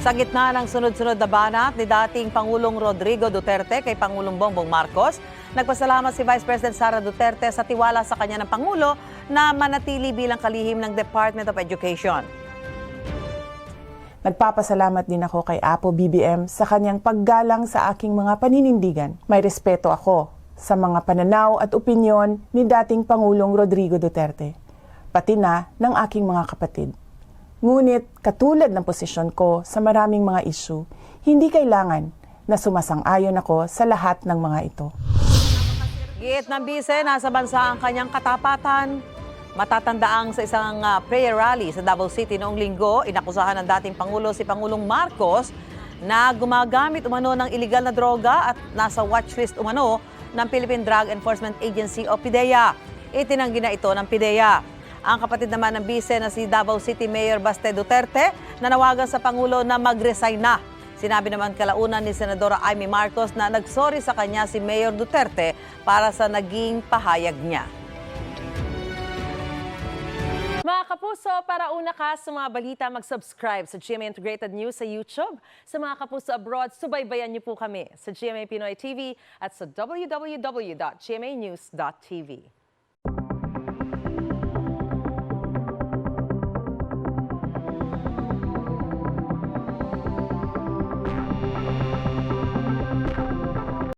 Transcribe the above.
Sa gitna ng sunod-sunod na banat ni dating Pangulong Rodrigo Duterte kay Pangulong Bongbong Marcos, nagpasalamat si Vice President Sara Duterte sa tiwala sa kanya ng Pangulo na manatili bilang kalihim ng Department of Education. Nagpapasalamat din ako kay Apo BBM sa kanyang paggalang sa aking mga paninindigan. May respeto ako sa mga pananaw at opinyon ni dating Pangulong Rodrigo Duterte, pati na ng aking mga kapatid. Ngunit katulad ng posisyon ko sa maraming mga issue, hindi kailangan na sumasang-ayon ako sa lahat ng mga ito. Giit ng bise, nasa bansa ang kanyang katapatan. Matatandaang sa isang prayer rally sa Davao City noong linggo, inakusahan ng dating Pangulo si Pangulong Marcos na gumagamit umano ng iligal na droga at nasa watchlist umano ng Philippine Drug Enforcement Agency o PIDEA. Itinanggi na ito ng PIDEA. Ang kapatid naman ng bise na si Davao City Mayor Baste Duterte nanawagan sa Pangulo na mag-resign na. Sinabi naman kalaunan ni Senadora Amy Marcos na nagsorry sa kanya si Mayor Duterte para sa naging pahayag niya. Mga kapuso, para una ka sa mga balita, mag-subscribe sa GMA Integrated News sa YouTube. Sa mga kapuso abroad, subaybayan niyo po kami sa GMA Pinoy TV at sa www.gmanews.tv.